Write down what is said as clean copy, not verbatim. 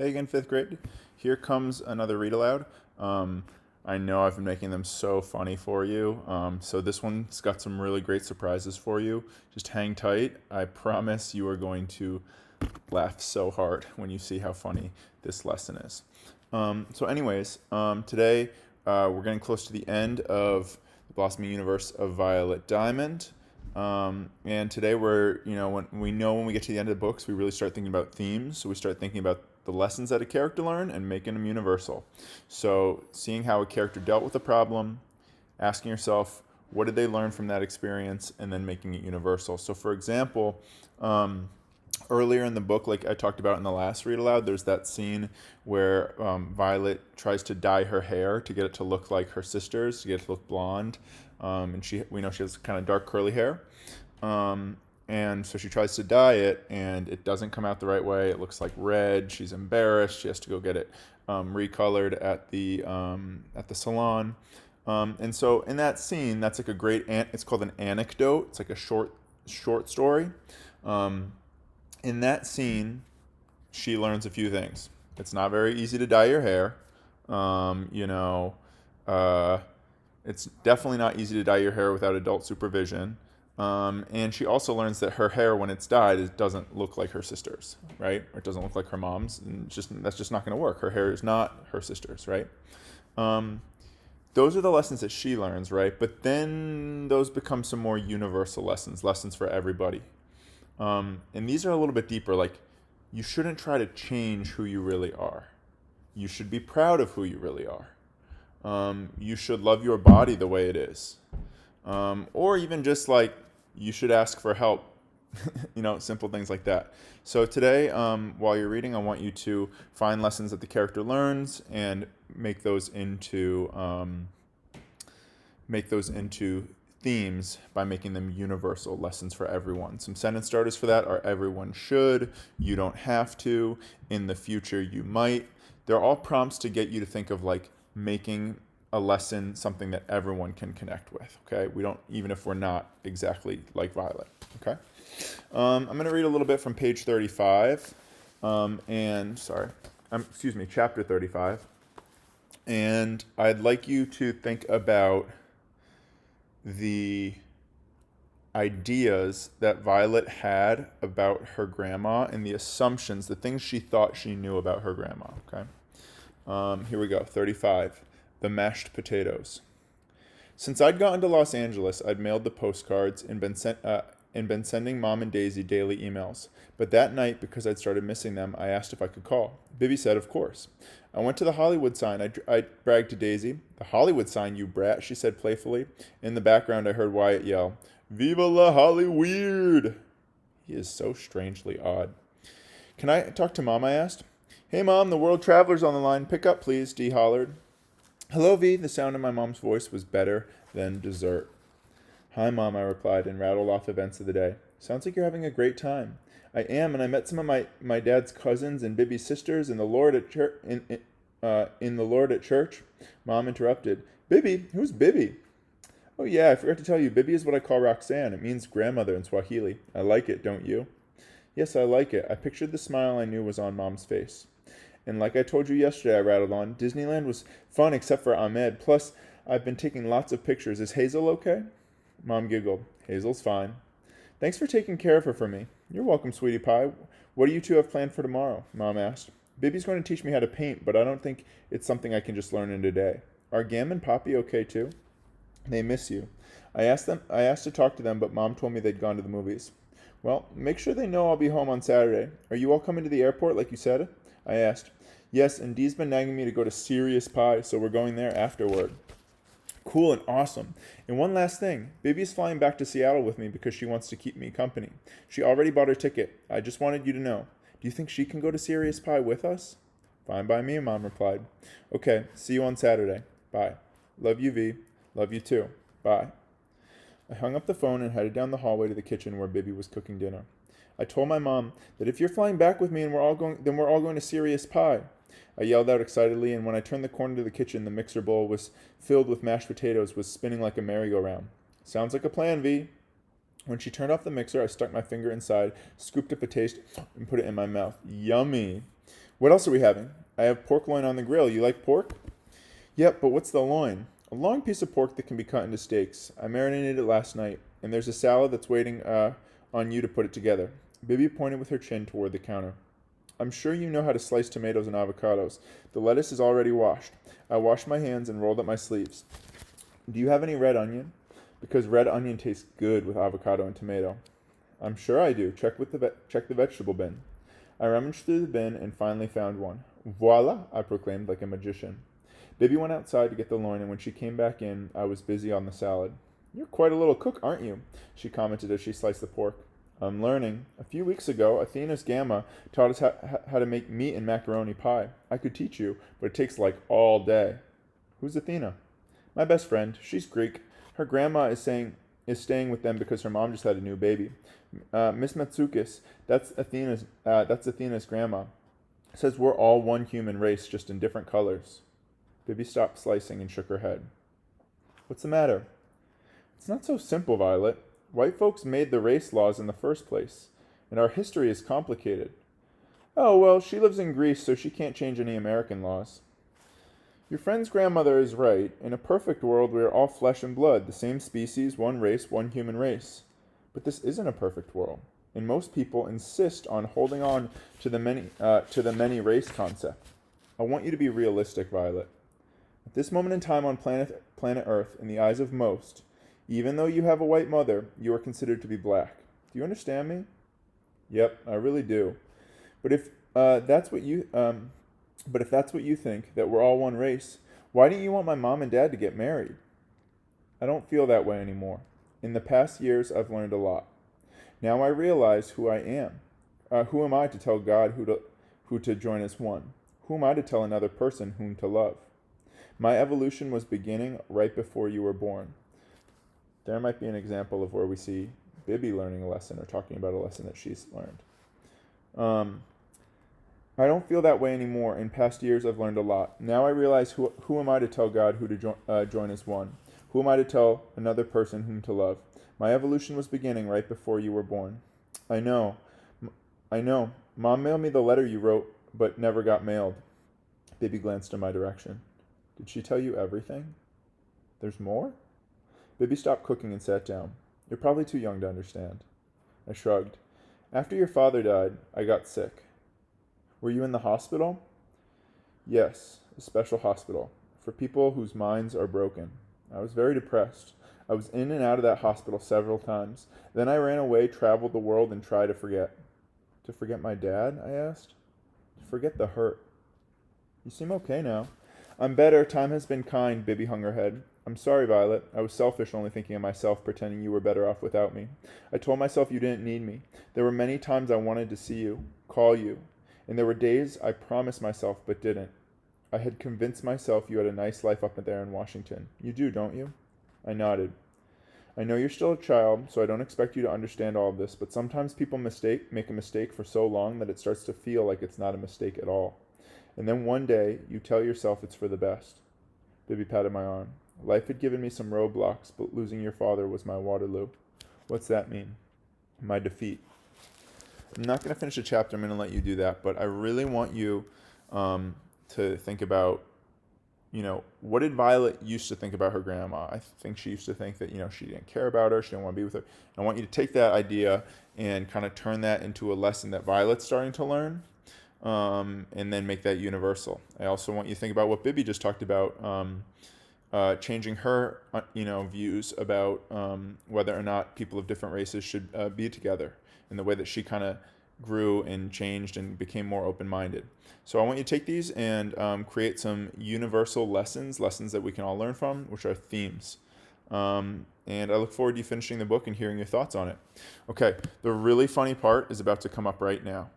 Hey again, fifth grade. Here comes another read aloud. I know I've been making them so funny for you. So this one's got some really great surprises for you. Just hang tight. I promise you are going to laugh so hard when you see how funny this lesson is. Today we're getting close to the end of the Blossoming Universe of Violet Diamond. And today when we get to the end of the books, we really start thinking about themes. So we start thinking about the lessons that a character learned and making them universal. So seeing how a character dealt with a problem, asking yourself, what did they learn from that experience, and then making it universal. So for example, earlier in the book, like I talked about in the last read aloud, there's that scene where Violet tries to dye her hair to get it to look like her sister's, to get it to look blonde. And we know she has kind of dark curly hair. And so she tries to dye it, and it doesn't come out the right way. It looks like red. She's embarrassed. She has to go get it recolored at the salon. And so in that scene, that's like a great. It's called an anecdote. It's like a short story. In that scene, she learns a few things. It's not very easy to dye your hair. It's definitely not easy to dye your hair without adult supervision. And she also learns that her hair, when it's dyed, it doesn't look like her sister's, right? Or it doesn't look like her mom's. And that's just not going to work. Her hair is not her sister's, right? Those are the lessons that she learns, right? But then those become some more universal lessons for everybody. And these are a little bit deeper. Like, you shouldn't try to change who you really are. You should be proud of who you really are. You should love your body the way it is. Or even just like, you should ask for help. Simple things like that. So today, while you're reading, I want you to find lessons that the character learns and make those into themes by making them universal lessons for everyone. Some sentence starters for that are everyone should, you don't have to, in the future you might. They're all prompts to get you to think of like making a lesson something that everyone can connect with, okay? We don't, even if we're not exactly like Violet, okay? I'm going to read a little bit from page 35, chapter 35. And I'd like you to think about the ideas that Violet had about her grandma and the assumptions, the things she thought she knew about her grandma, okay? Here we go, 35. The mashed potatoes. Since I'd gotten to Los Angeles, I'd mailed the postcards and been sending Mom and Daisy daily emails. But that night, because I'd started missing them, I asked if I could call. Bibby said, of course. I went to the Hollywood sign. I bragged to Daisy. The Hollywood sign, you brat, she said playfully. In the background, I heard Wyatt yell, Viva la Hollyweird! He is so strangely odd. Can I talk to Mom, I asked. Hey, Mom, the World Traveler's on the line. Pick up, please, Dee hollered. Hello, V. The sound of my mom's voice was better than dessert. Hi, Mom, I replied and rattled off events of the day. Sounds like you're having a great time. I am, and I met some of my dad's cousins and Bibby's sisters in the Lord at church. In the Lord at church. Mom interrupted. Bibby? Who's Bibby? Oh yeah, I forgot to tell you. Bibby is what I call Roxanne. It means grandmother in Swahili. I like it, don't you? Yes, I like it. I pictured the smile I knew was on Mom's face. And like I told you yesterday, I rattled on, Disneyland was fun except for Ahmed. Plus, I've been taking lots of pictures. Is Hazel okay? Mom giggled. Hazel's fine. Thanks for taking care of her for me. You're welcome, sweetie pie. What do you two have planned for tomorrow? Mom asked. Bibby's going to teach me how to paint, but I don't think it's something I can just learn in a day. Are Gam and Poppy okay too? They miss you. I asked to talk to them, but Mom told me they'd gone to the movies. Well, make sure they know I'll be home on Saturday. Are you all coming to the airport like you said? I asked. Yes, and Dee's been nagging me to go to Serious Pie, so we're going there afterward. Cool and awesome. And one last thing. Bibby's flying back to Seattle with me because she wants to keep me company. She already bought her ticket. I just wanted you to know. Do you think she can go to Serious Pie with us? Fine by me, Mom replied. Okay, see you on Saturday. Bye. Love you, V. Love you too. Bye. I hung up the phone and headed down the hallway to the kitchen where Bibby was cooking dinner. I told my mom that if you're flying back with me and we're all going to Serious Pie. I yelled out excitedly, and when I turned the corner to the kitchen, the mixer bowl was filled with mashed potatoes, was spinning like a merry-go-round. Sounds like a plan, V. When she turned off the mixer, I stuck my finger inside, scooped up a taste, and put it in my mouth. Yummy. What else are we having? I have pork loin on the grill. You like pork? Yep, but what's the loin? A long piece of pork that can be cut into steaks. I marinated it last night, and there's a salad that's waiting on you to put it together. Bibi pointed with her chin toward the counter. I'm sure you know how to slice tomatoes and avocados. The lettuce is already washed. I washed my hands and rolled up my sleeves. Do you have any red onion? Because red onion tastes good with avocado and tomato. I'm sure I do. Check the vegetable bin. I rummaged through the bin and finally found one. Voila! I proclaimed like a magician. Bibi went outside to get the loin, and when she came back in, I was busy on the salad. You're quite a little cook, aren't you? She commented as she sliced the pork. I'm learning. A few weeks ago, Athena's Gamma taught us how to make meat and macaroni pie. I could teach you, but it takes like all day. Who's Athena? My best friend. She's Greek. Her grandma is staying with them because her mom just had a new baby. Miss Matsukis, that's Athena's grandma, says we're all one human race, just in different colors. Bibi stopped slicing and shook her head. What's the matter? It's not so simple, Violet. White folks made the race laws in the first place, and our history is complicated. Oh, well, she lives in Greece, so she can't change any American laws. Your friend's grandmother is right. In a perfect world, we are all flesh and blood, the same species, one race, one human race. But this isn't a perfect world, and most people insist on holding on to the many race concept. I want you to be realistic, Violet. At this moment in time on planet Earth, in the eyes of most, even though you have a white mother, you are considered to be black. Do you understand me? Yep, I really do. But if that's what you think, that we're all one race, why didn't you want my mom and dad to get married? I don't feel that way anymore. In the past years, I've learned a lot. Now I realize who I am. Who am I to tell God who to join as one? Who am I to tell another person whom to love? My evolution was beginning right before you were born. There might be an example of where we see Bibi learning a lesson or talking about a lesson that she's learned. I don't feel that way anymore. In past years, I've learned a lot. Now I realize who am I to tell God who to join as one? Who am I to tell another person whom to love? My evolution was beginning right before you were born. I know. Mom mailed me the letter you wrote, but never got mailed. Bibi glanced in my direction. Did she tell you everything? There's more? Bibi stopped cooking and sat down. You're probably too young to understand. I shrugged. After your father died, I got sick. Were you in the hospital? Yes, a special hospital for people whose minds are broken. I was very depressed. I was in and out of that hospital several times. Then I ran away, traveled the world, and tried to forget. To forget my dad? I asked. To forget the hurt. You seem okay now. I'm better. Time has been kind, Bibi hung her head. I'm sorry, Violet. I was selfish, only thinking of myself, pretending you were better off without me. I told myself you didn't need me. There were many times I wanted to see you, call you, and there were days I promised myself but didn't. I had convinced myself you had a nice life up there in Washington. You do, don't you? I nodded. I know you're still a child, so I don't expect you to understand all of this, but sometimes people make a mistake for so long that it starts to feel like it's not a mistake at all. And then one day, you tell yourself it's for the best. Bibi patted my arm. Life had given me some roadblocks, but losing your father was my Waterloo. What's that mean? My defeat. I'm not going to finish the chapter. I'm going to let you do that, but I really want you to think about, what did Violet used to think about her grandma? I think she used to think that, she didn't care about her. She didn't want to be with her. I want you to take that idea and kind of turn that into a lesson that Violet's starting to learn, and then make that universal. I also want you to think about what Bibi just talked about, changing her, views about whether or not people of different races should be together, in the way that she kind of grew and changed and became more open-minded. So I want you to take these and create some universal lessons that we can all learn from, which are themes. And I look forward to you finishing the book and hearing your thoughts on it. Okay, the really funny part is about to come up right now.